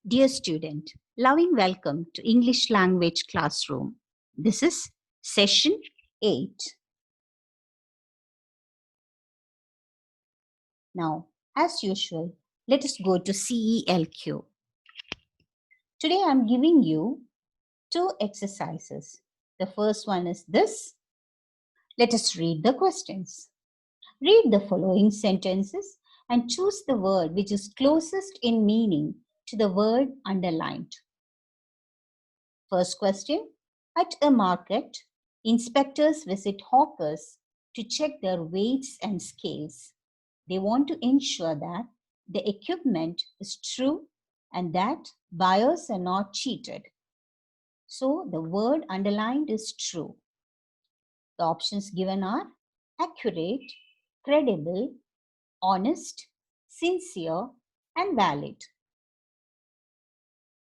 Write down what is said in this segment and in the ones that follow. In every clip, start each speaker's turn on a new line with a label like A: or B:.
A: Dear student, loving welcome to English Language Classroom. This is session 8. Now, as usual, let us go to CELQ. Today I am giving you two exercises. The first one is this. Let us read the questions. Read the following sentences and choose the word which is closest in meaning to the word underlined. First question. At a market, inspectors visit hawkers to check their weights and scales. They want to ensure that the equipment is true and that buyers are not cheated. So the word underlined is true. The options given are accurate, credible, honest, sincere, and valid.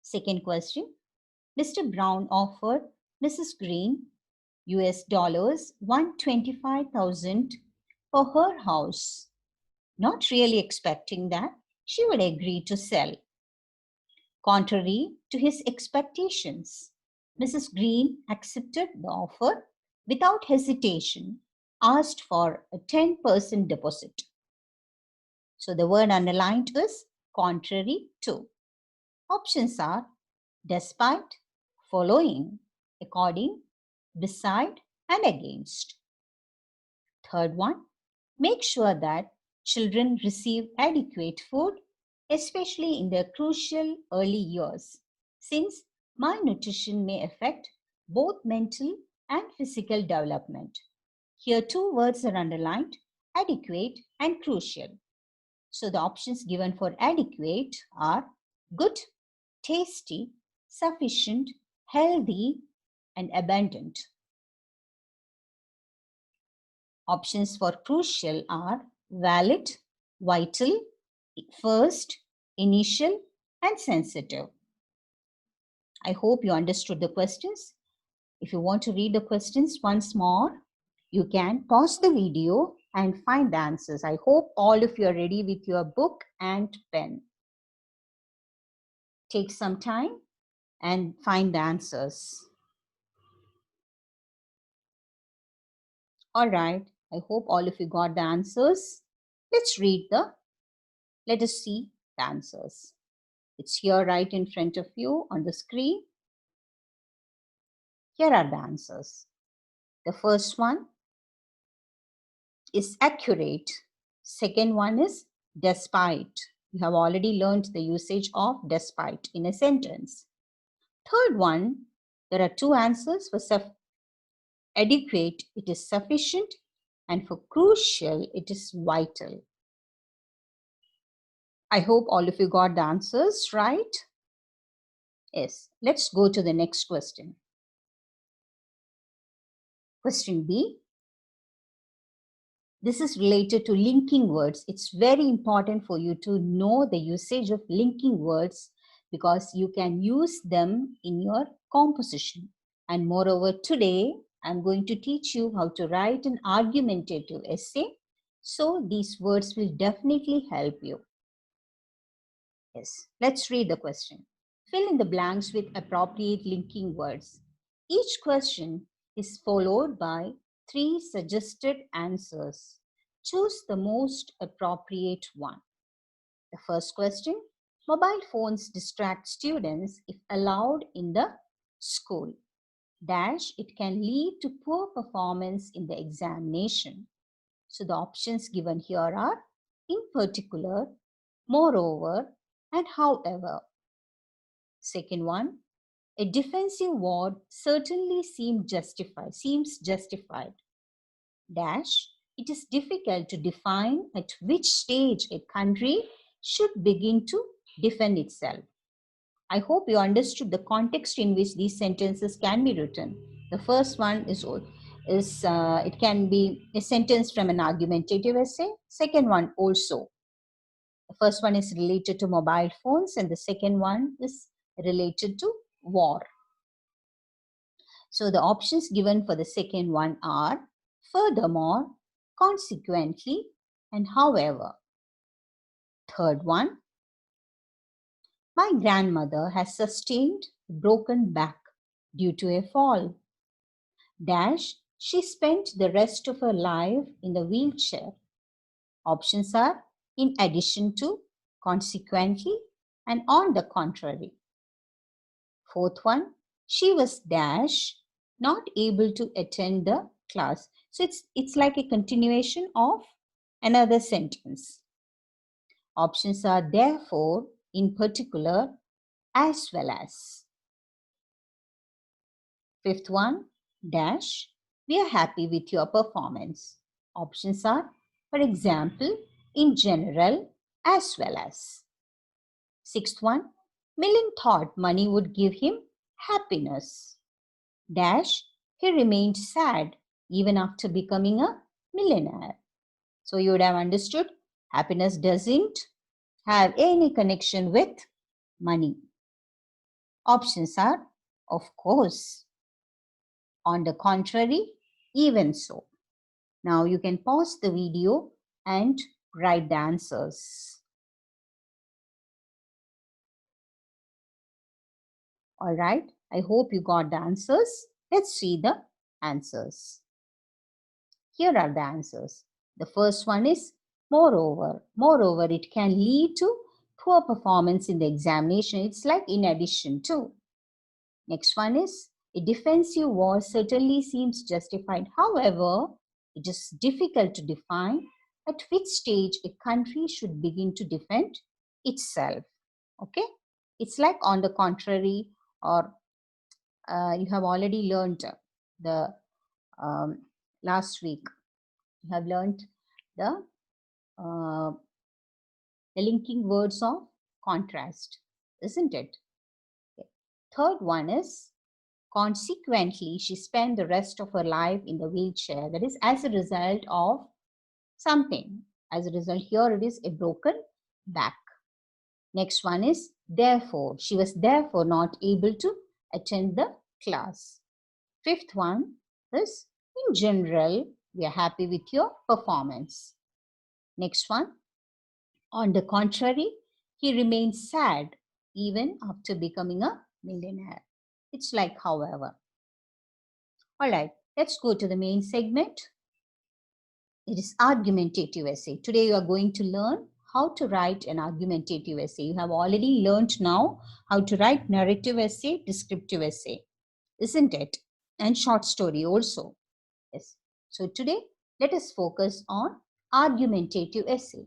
A: Second question. Mr. Brown offered Mrs. Green US dollars 125,000 for her house, not really expecting that she would agree to sell. Contrary to his expectations, Mrs. Green accepted the offer without hesitation, asked for a 10% deposit. So the word underlined is contrary to. Options are despite, following, according, beside, and against. Third one, make sure that children receive adequate food, especially in their crucial early years, since malnutrition may affect both mental and physical development. Here, two words are underlined, adequate and crucial. So the options given for adequate are good, tasty, sufficient, healthy, and abundant. Options for crucial are valid, vital, first, initial, and sensitive. I hope you understood the questions. If you want to read the questions once more, you can pause the video and find the answers. I hope all of you are ready with your book and pen. Take some time and find the answers. All right, I hope all of you got the answers. Let us see the answers. It's here right in front of you on the screen. Here are the answers. The first one is accurate. Second one is despite. You have already learned the usage of despite in a sentence. Third one, there are two answers. For adequate, it is sufficient, and for crucial, it is vital. I hope all of you got the answers right. Yes, let's go to the next question. Question B. This is related to linking words. It's very important for you to know the usage of linking words because you can use them in your composition. And moreover, today I'm going to teach you how to write an argumentative essay. So these words will definitely help you. Yes, let's read the question. Fill in the blanks with appropriate linking words. Each question is followed by 3 suggested answers. Choose the most appropriate one. The first question, mobile phones distract students if allowed in the school. Dash, it can lead to poor performance in the examination. So the options given here are in particular, moreover, and however. Second one, a defensive word certainly seems justified. Dash, it is difficult to define at which stage a country should begin to defend itself. I hope you understood the context in which these sentences can be written. The first one is it can be a sentence from an argumentative essay. Second one also. The first one is related to mobile phones and the second one is related to war. So the options given for the second one are furthermore, consequently, and however. Third one, My grandmother has sustained a broken back due to a fall. Dash, she spent the rest of her life in the wheelchair. Options are in addition to, consequently, and on the contrary. Fourth one, she was dash not able to attend the class. So it's like a continuation of another sentence. Options are therefore, in particular, as well as. Fifth one, dash, we are happy with your performance. Options are, for example, in general, as well as. Sixth one, Millen thought money would give him happiness. Dash, he remained sad even after becoming a millionaire. So you would have understood happiness doesn't have any connection with money. Options are, of course, on the contrary, even so. Now you can pause the video and write the answers. All right, I hope you got the answers. Let's see the answers. Here are the answers. The first one is moreover. Moreover, it can lead to poor performance in the examination. It's like in addition to. Next one is a defensive war certainly seems justified. However, it is difficult to define at which stage a country should begin to defend itself. Okay, it's like on the contrary, or you have already learned the last week. You have learned the uh, linking words of contrast, isn't it? Okay. Third one is consequently, she spent the rest of her life in the wheelchair. That is as a result of something. As a result, here it is a broken back. Next one is therefore. She was therefore not able to attend the class. Fifth one is in general, we are happy with your performance. Next one, on the contrary, he remained sad even after becoming a millionaire. It's like however. All right, let's go to the main segment. It is argumentative essay. Today you are going to learn how to write an argumentative essay. You have already learned now how to write narrative essay, descriptive essay, isn't it? And short story also. Yes. So today let us focus on argumentative essay.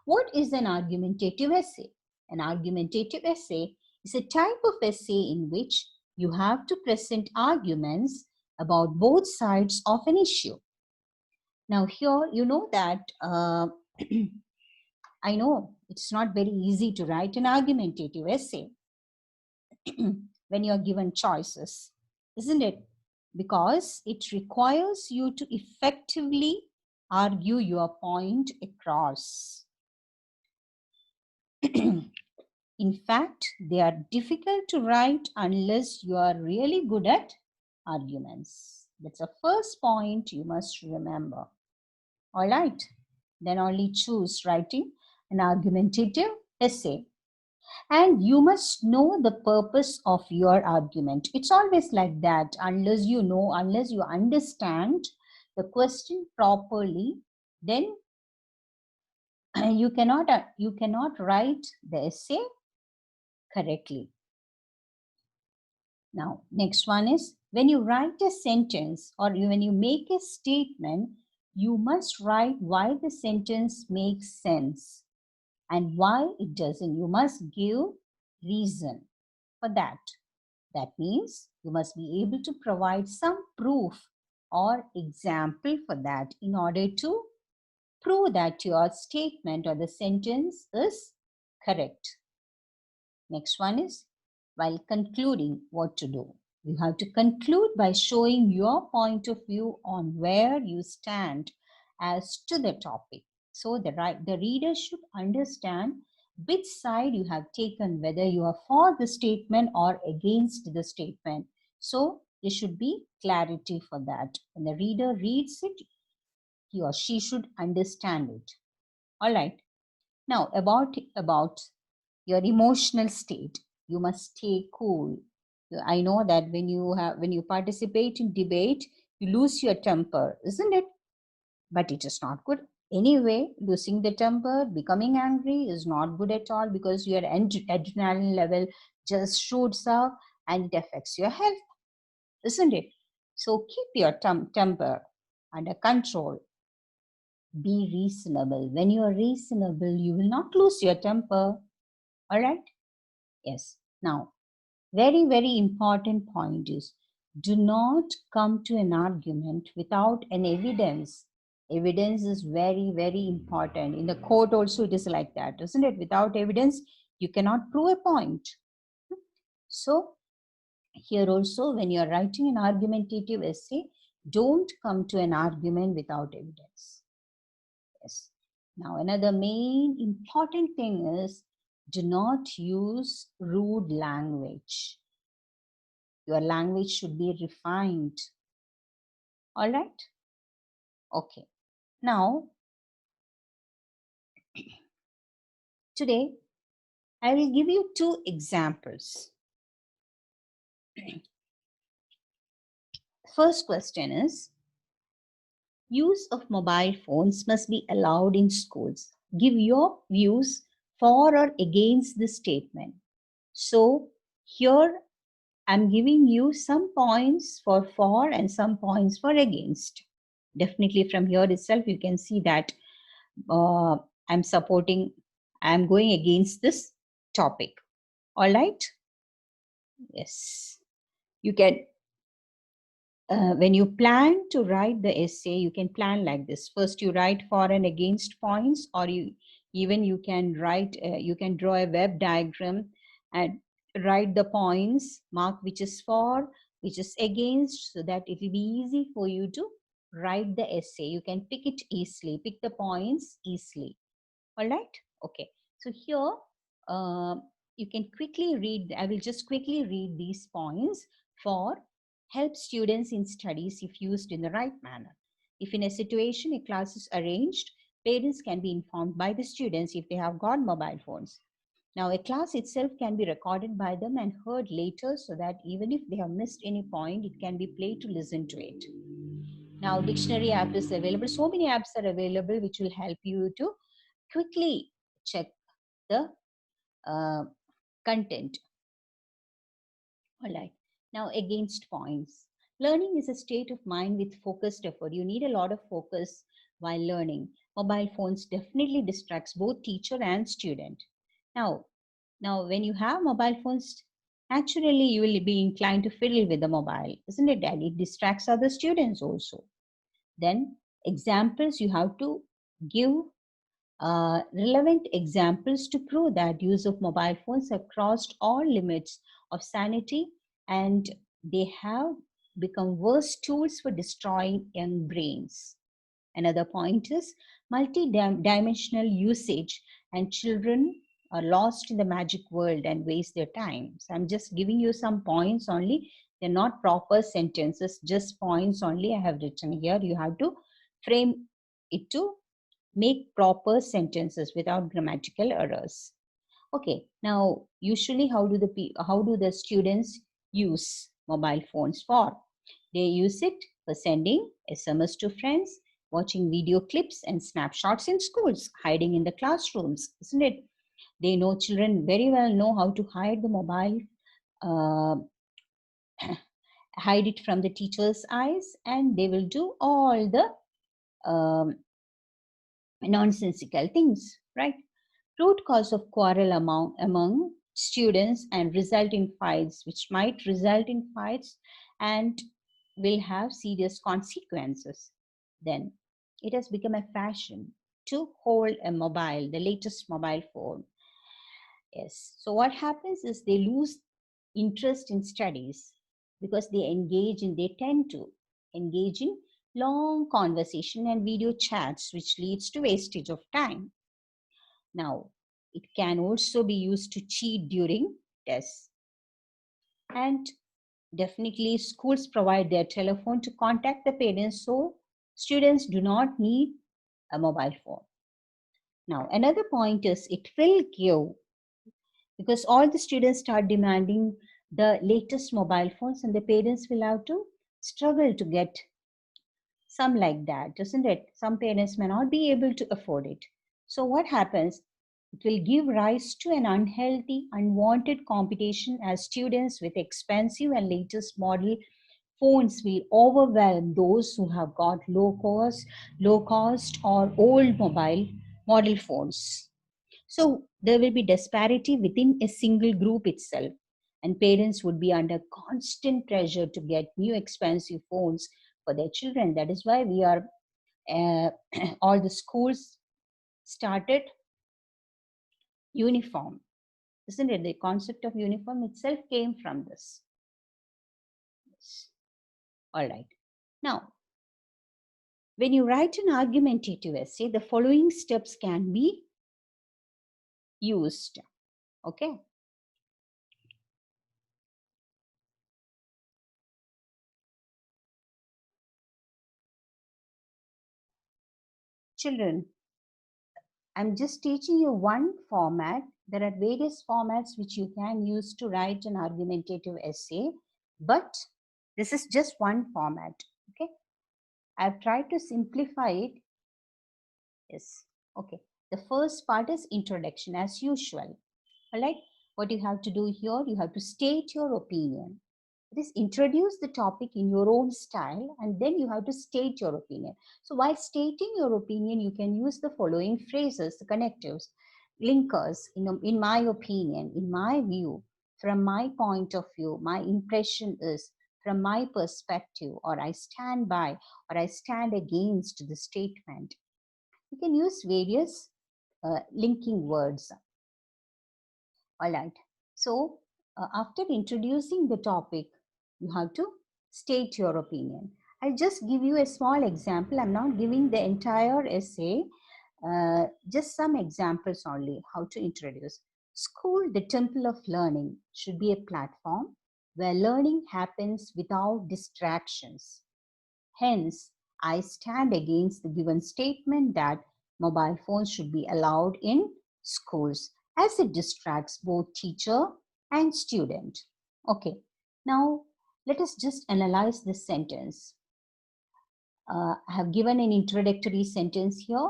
A: What is an argumentative essay? An argumentative essay is a type of essay in which you have to present arguments about both sides of an issue. Now here, you know that I know it's not very easy to write an argumentative essay when you're given choices, isn't it? Because it requires you to effectively argue your point across. In fact, they are difficult to write unless you are really good at arguments. That's the first point you must remember. All right, then only choose writing an argumentative essay. And you must know the purpose of your argument. It's always like that. Unless you know, unless you understand the question properly, then you cannot write the essay correctly. Now, next one is when you write a sentence or when you make a statement, you must write why the sentence makes sense and why it doesn't. You must give reason for that. That means you must be able to provide some proof or example for that in order to prove that your statement or the sentence is correct. Next one is while concluding what to do. You have to conclude by showing your point of view on where you stand as to the topic. So the reader should understand which side you have taken, whether you are for the statement or against the statement. So there should be clarity for that. When the reader reads it, he or she should understand it. All right. Now about your emotional state. You must stay cool. I know that when you participate in debate, you lose your temper, isn't it? But it is not good. Anyway, losing the temper, becoming angry is not good at all, because your adrenaline level just shoots up and it affects your health, isn't it? So keep your temper under control. Be reasonable. When you are reasonable, you will not lose your temper. All right? Yes. Now, very, very important point is, do not come to an argument without an evidence. Evidence is very, very important. In the court also it is like that, isn't it? Without evidence, you cannot prove a point. So here also, when you are writing an argumentative essay, don't come to an argument without evidence. Yes. Now, another main important thing is, do not use rude language. Your language should be refined. All right? Okay. Now, today, I will give you two examples. First question is, use of mobile phones must be allowed in schools. Give your views for or against this statement. So, here I'm giving you some points for and some points for against. Definitely from here itself, you can see that uh, I'm going against this topic. All right? Yes. You can, when you plan to write the essay, you can plan like this. First, you write for and against points, or you can write, you can draw a web diagram and write the points, mark which is for, which is against, so that it will be easy for you to write the essay. You can pick it easily, pick the points easily. All right? Okay. So here, uh, you can quickly read, I will just quickly read these points. For, help students in studies if used in the right manner. If in a situation a class is arranged, parents can be informed by the students if they have got mobile phones. Now, a class itself can be recorded by them and heard later, so that even if they have missed any point, it can be played to listen to it. Now, dictionary app is available. So many apps are available which will help you to quickly check the content. All right. Now, against points. Learning is a state of mind with focused effort. You need a lot of focus while learning. Mobile phones definitely distracts both teacher and student. Now, when you have mobile phones, naturally you will be inclined to fiddle with the mobile, isn't it? And it distracts other students also. Then examples, you have to give relevant examples to prove that use of mobile phones have crossed all limits of sanity, and they have become worse tools for destroying young brains. Another point is multi-dimensional usage, and children are lost in the magic world and waste their time. So I'm just giving you some points only. They're not proper sentences, just points only I have written here. You have to frame it to make proper sentences without grammatical errors. Okay, now usually how do the students use mobile phones for? They use it for sending SMS to friends, watching video clips and snapshots in schools, hiding in the classrooms, isn't it? They know, children very well know how to hide the mobile, uh, hide it from the teacher's eyes, and they will do all the nonsensical things, right? Root cause of quarrel among students and result in fights, which might result in fights and will have serious consequences. Then it has become a fashion to hold a mobile, the latest mobile phone. Yes. So what happens is they lose interest in studies, because they tend to engage in long conversation and video chats, which leads to wastage of time. Now, it can also be used to cheat during tests. And definitely schools provide their telephone to contact the parents, so students do not need a mobile phone. Now, another point is, it will give because all the students start demanding the latest mobile phones, and the parents will have to struggle to get some like that, isn't it? Some parents may not be able to afford it. So, what happens? It will give rise to an unhealthy, unwanted competition as students with expensive and latest model phones will overwhelm those who have got low cost or old mobile model phones. So there will be disparity within a single group itself, and parents would be under constant pressure to get new expensive phones for their children. That is why we are all the schools started uniform, isn't it? The concept of uniform itself came from this. Yes. All right. Now, when you write an argumentative essay, the following steps can be used. Okay. Children, I'm just teaching you one format. There are various formats which you can use to write an argumentative essay, but this is just one format. Okay. I've tried to simplify it. Yes. Okay. The first part is introduction as usual. All right. What you have to do here, you have to state your opinion. It is introduce the topic in your own style, and then you have to state your opinion. So while stating your opinion, you can use the following phrases, the connectives, linkers, in my opinion, in my view, from my point of view, my impression is, from my perspective, or I stand by, or I stand against the statement. You can use various linking words. All right. So, after introducing the topic, you have to state your opinion. I'll just give you a small example. I'm not giving the entire essay, just some examples only how to introduce. School, the temple of learning, should be a platform where learning happens without distractions. Hence, I stand against the given statement that mobile phones should be allowed in schools as it distracts both teacher and student. Okay, now let us just analyze this sentence. I have given an introductory sentence here,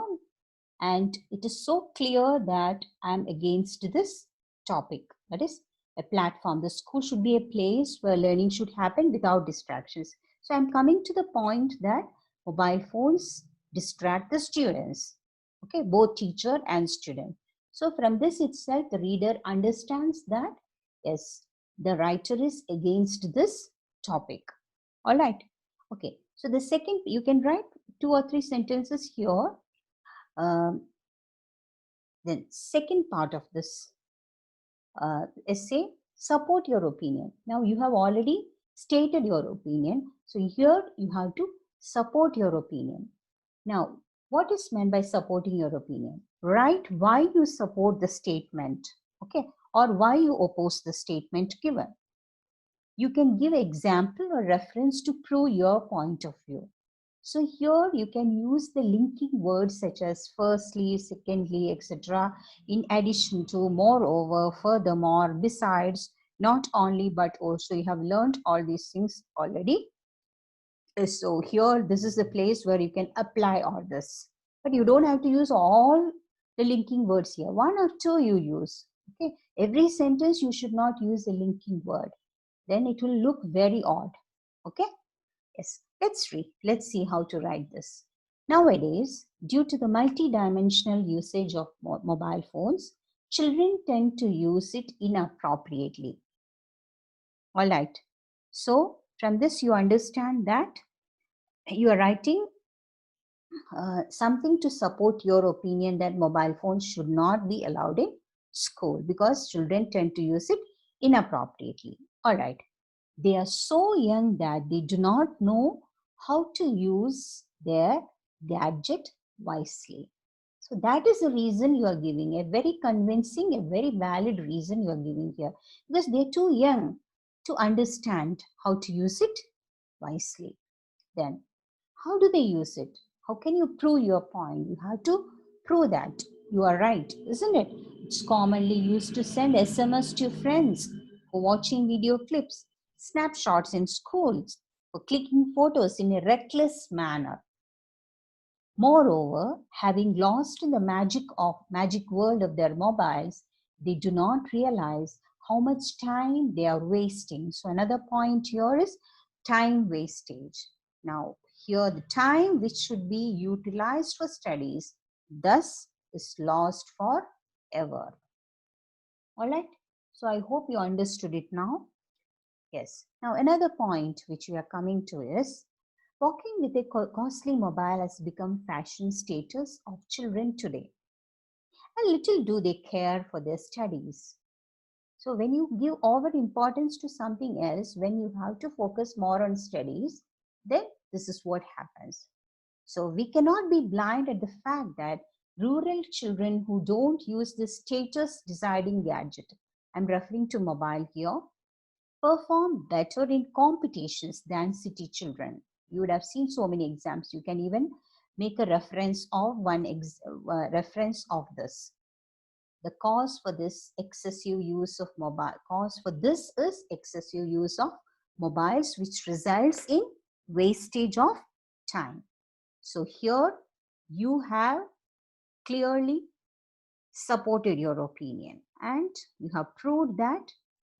A: and it is so clear that I'm against this topic. That is a platform. The school should be a place where learning should happen without distractions. So I'm coming to the point that mobile phones distract the students, okay, both teacher and student. So from this itself, the reader understands that, yes, the writer is against this topic. All right. Okay. So the second, you can write 2 or 3 sentences here. Um, then second part of this essay, support your opinion. Now you have already stated your opinion. So here you have to support your opinion. Now, what is meant by supporting your opinion? Write why you support the statement, okay, or why you oppose the statement given. You can give example or reference to prove your point of view. So here you can use the linking words such as firstly, secondly, etc. In addition to, moreover, furthermore, besides, not only, but also. You have learned all these things already. So here, this is the place where you can apply all this. But you don't have to use all the linking words here. 1 or 2 you use. Okay. Every sentence you should not use the linking word. Then it will look very odd. Okay. Yes, let's read. Let's see how to write this. Nowadays, due to the multi-dimensional usage of mobile phones, children tend to use it inappropriately. All right. So, from this, you understand that you are writing something to support your opinion that mobile phones should not be allowed in school because children tend to use it inappropriately. All right. They are so young that they do not know how to use their gadget wisely. So that is the reason you are giving, a very convincing, a very valid reason you are giving here, because they're too young to understand how to use it wisely. Then, how do they use it? How can you prove your point? You have to prove that. You are right, isn't it? It's commonly used to send SMS to friends, for watching video clips, snapshots in schools, for clicking photos in a reckless manner. Moreover, having lost in the magic world of their mobiles, they do not realize how much time they are wasting. So another point here is time wastage. Now, here the time which should be utilized for studies, thus is lost forever. All right. So I hope you understood it now. Yes. Now another point which we are coming to is walking with a costly mobile has become fashion status of children today. And little do they care for their studies. So when you give over importance to something else, when you have to focus more on studies, then this is what happens. So we cannot be blind at the fact that rural children who don't use the status deciding gadget, I'm referring to mobile here, perform better in competitions than city children. You would have seen so many exams. You can even make a reference of reference of this. The cause for this excessive use of mobile cause for this is excessive use of mobiles, which results in wastage of time. So here you have clearly supported your opinion and you have proved that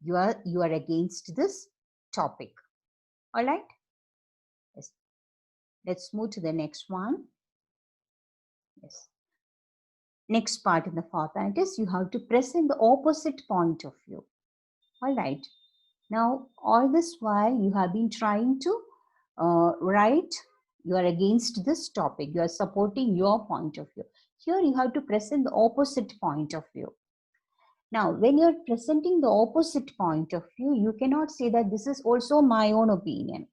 A: you are against this topic. All right. Yes. Let's move to the next one. Yes. Next part in the format is you have to present the opposite point of view. All right. Now, all this while you have been trying to write, you are against this topic, you are supporting your point of view. Here you have to present the opposite point of view. Now, when you're presenting the opposite point of view, you cannot say that this is also my own opinion.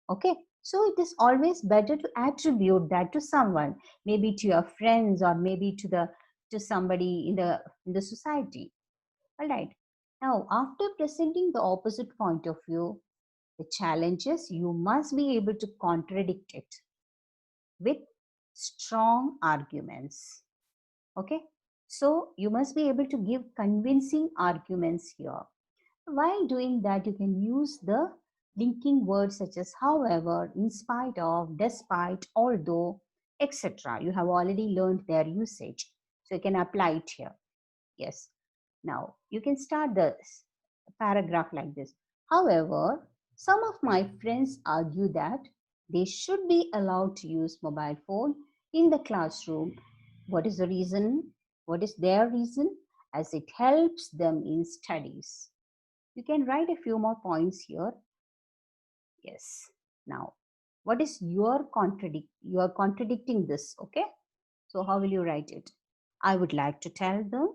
A: Okay, so it is always better to attribute that to someone, maybe to your friends or maybe to somebody in the society. All right. Now, after presenting the opposite point of view, the challenge is you must be able to contradict it with strong arguments. Okay, so you must be able to give convincing arguments here. While doing that, you can use the linking words such as however, in spite of, despite, although, etc. You have already learned their usage, so you can apply it here. Yes. Now you can start the paragraph like this. However, some of my friends argue that they should be allowed to use mobile phone in the classroom. What is the reason? What is their reason? As it helps them in studies. You can write a few more points here. Yes. Now, what is your contradict? You are contradicting this, okay? So how will you write it? I would like to tell them,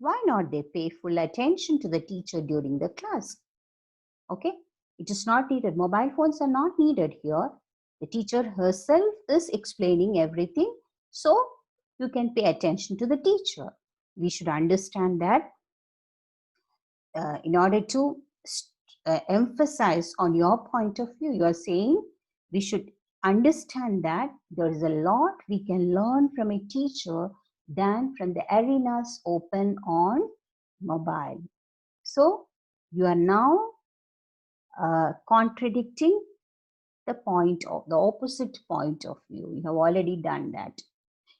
A: why not they pay full attention to the teacher during the class? Okay, it is not needed. Mobile phones are not needed here. The teacher herself is explaining everything. So you can pay attention to the teacher. We should understand that in order to emphasize on your point of view, you are saying we should understand that there is a lot we can learn from a teacher than from the arenas open on mobile. So you are now contradicting the point of the opposite point of view. You have already done that.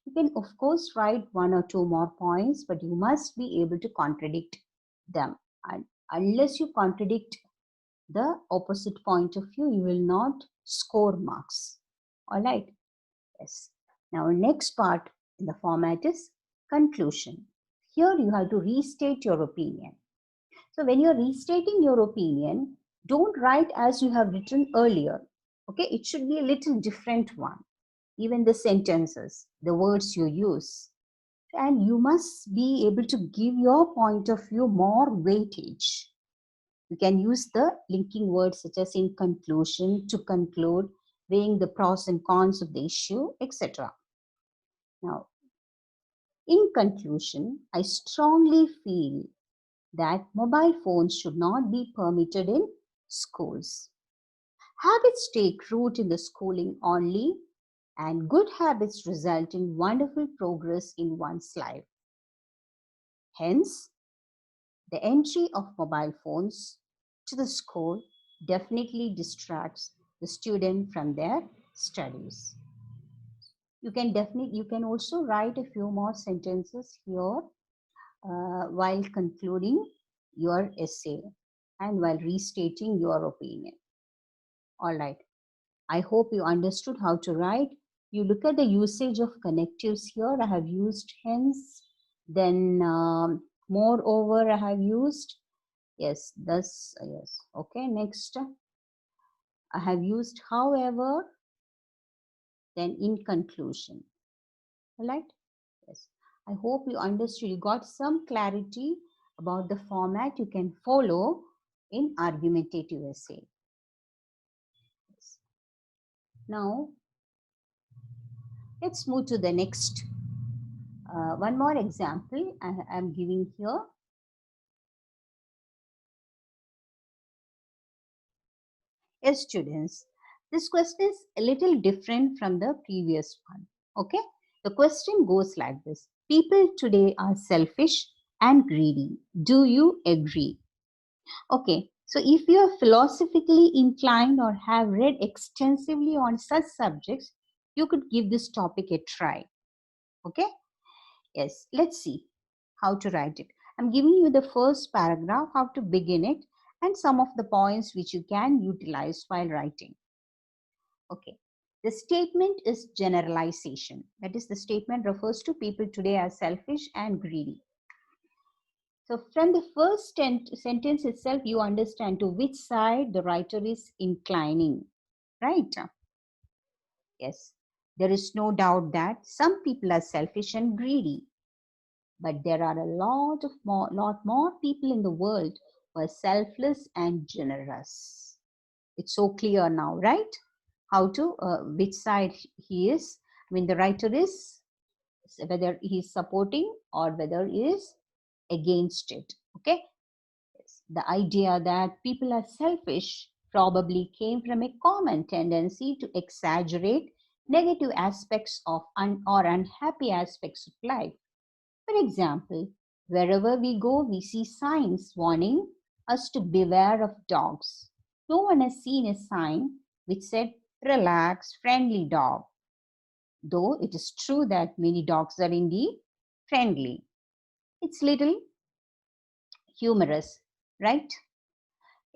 A: You can of course write one or two more points, but you must be able to contradict them. And unless you contradict the opposite point of view, you will not score marks. All right. Yes. Now next part in the format is conclusion. Here you have to restate your opinion. So when you're restating your opinion, don't write as you have written earlier. Okay, it should be a little different one. Even the sentences, the words you use. And you must be able to give your point of view more weightage. You can use the linking words such as in conclusion, to conclude, weighing the pros and cons of the issue, etc. Now, in conclusion, I strongly feel that mobile phones should not be permitted in schools. Habits take root in the schooling only, and good habits result in wonderful progress in one's life. Hence, the entry of mobile phones to the school definitely distracts the student from their studies. You can also write a few more sentences here while concluding your essay and while restating your opinion. All right. I hope you understood how to write. You look at the usage of connectives here. I have used hence, then moreover, I have used, yes, thus, yes. Okay, next, I have used however, then in conclusion. All right, yes. I hope you understood. You got some clarity about the format you can follow in argumentative essay. Yes. Now, let's move to the next. One more example I am giving here. Yes, students, this question is a little different from the previous one. Okay, the question goes like this: people today are selfish and greedy. Do you agree? Okay, so if you are philosophically inclined or have read extensively on such subjects, you could give this topic a try. Okay, yes, let's see how to write it. I'm giving you the first paragraph, how to begin it, and some of the points which you can utilize while writing. Okay. The statement is generalization. That is, the statement refers to people today as selfish and greedy. So from the first sentence itself, you understand to which side the writer is inclining, right? Yes. There is no doubt that some people are selfish and greedy, but there are a lot more people in the world who are selfless and generous. It's so clear now, right? How to, which side he is. I mean, the writer is, whether he is supporting or whether he is against it. Okay. Yes. The idea that people are selfish probably came from a common tendency to exaggerate negative aspects of or unhappy aspects of life. For example, wherever we go, we see signs warning us to beware of dogs. No one has seen a sign which said, relax, friendly dog. Though it is true that many dogs are indeed friendly. It's little humorous, right?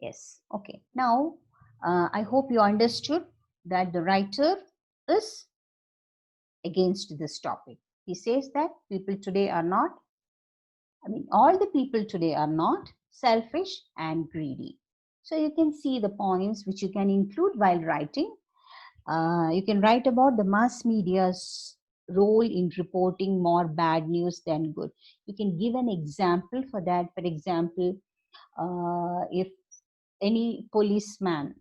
A: Yes. Okay. Now, I hope you understood that the writer is against this topic. He says that people today are not, I mean, all the people today are not selfish and greedy. So you can see the points which you can include while writing. You can write about the mass media's role in reporting more bad news than good. You can give an example for that. For example, if any policeman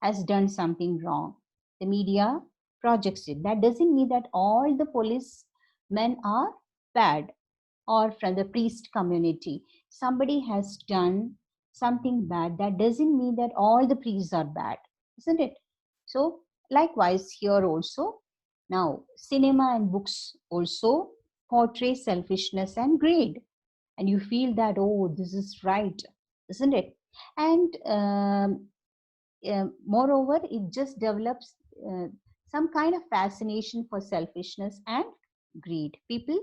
A: has done something wrong, the media projects it. That doesn't mean that all the policemen are bad, or from the priest community. Somebody has done something bad. That doesn't mean that all the priests are bad, isn't it? So, likewise, here also, now, cinema and books also portray selfishness and greed. And you feel that, oh, this is right, isn't it? And moreover, it just develops some kind of fascination for selfishness and greed. People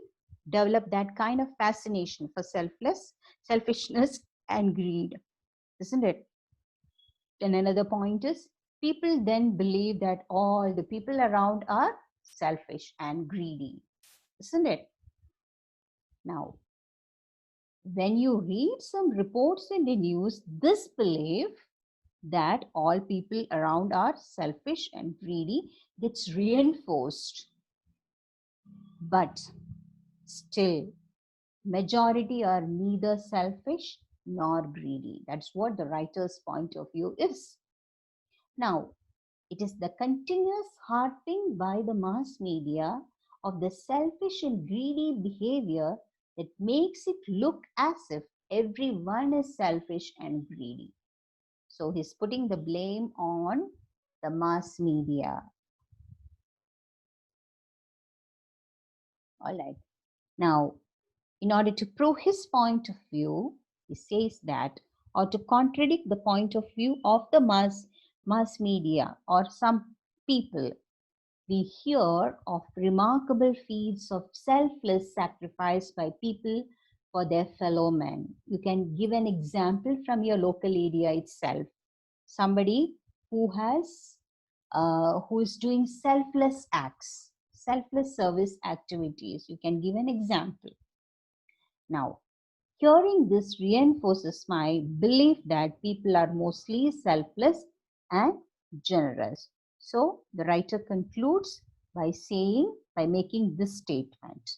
A: develop that kind of fascination for selfishness and greed, isn't it? And another point is, people then believe that all the people around are selfish and greedy, isn't it? Now, when you read some reports in the news, this belief that all people around are selfish and greedy gets reinforced. But still, majority are neither selfish nor greedy. That's what the writer's point of view is. Now, it is the continuous harping by the mass media of the selfish and greedy behavior that makes it look as if everyone is selfish and greedy. So he's putting the blame on the mass media. All right. Now, in order to prove his point of view, he says that, or to contradict the point of view of the mass media or some people, we hear of remarkable feats of selfless sacrifice by people for their fellow men. You can give an example from your local area itself. Somebody who who is doing selfless acts, selfless service activities. You can give an example. Now, hearing this reinforces my belief that people are mostly selfless and generous. So the writer concludes by making this statement.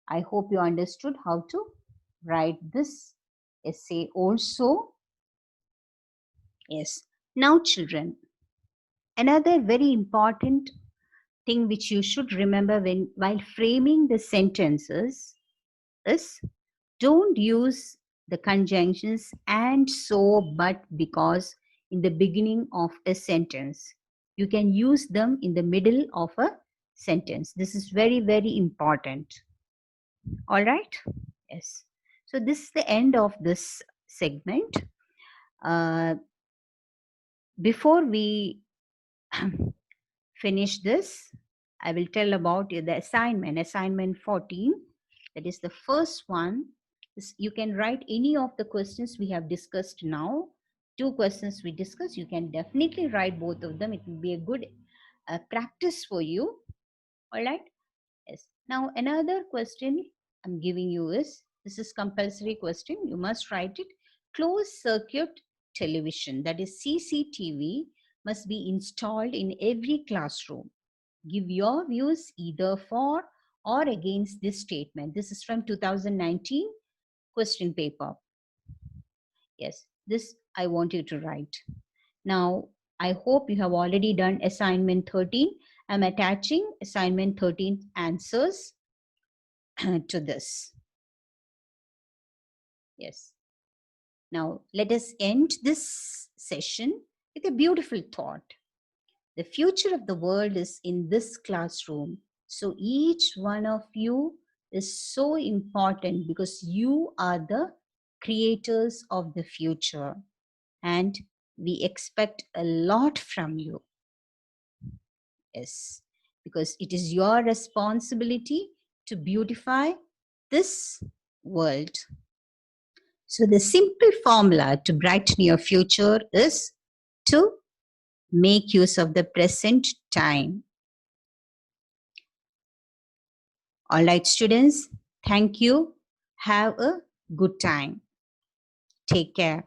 A: I hope you understood how to write this essay also. Yes. Now, children, another very important thing which you should remember while framing the sentences is, don't use the conjunctions and, so, but, because in the beginning of a sentence. You can use them in the middle of a sentence. This is very, very important. All right? Yes. So this is the end of this segment. Before we finish this, I will tell about the assignment 14. That is the first one. You can write any of the questions we have discussed now. 2 questions we discussed. You can definitely write both of them. It will be a good practice for you. All right. Yes. Now another question I'm giving you is, this is compulsory question. You must write it. Closed circuit television, that is CCTV, must be installed in every classroom. Give your views either for or against this statement. This is from 2019 question paper. Yes, this I want you to write. Now, I hope you have already done assignment 13. I'm attaching assignment 13 answers to this. Yes. Now, let us end this session with a beautiful thought. The future of the world is in this classroom. So each one of you is so important because you are the creators of the future. And we expect a lot from you. Yes, because it is your responsibility to beautify this world. So the simple formula to brighten your future is to make use of the present time. All right, students, thank you. Have a good time. Take care.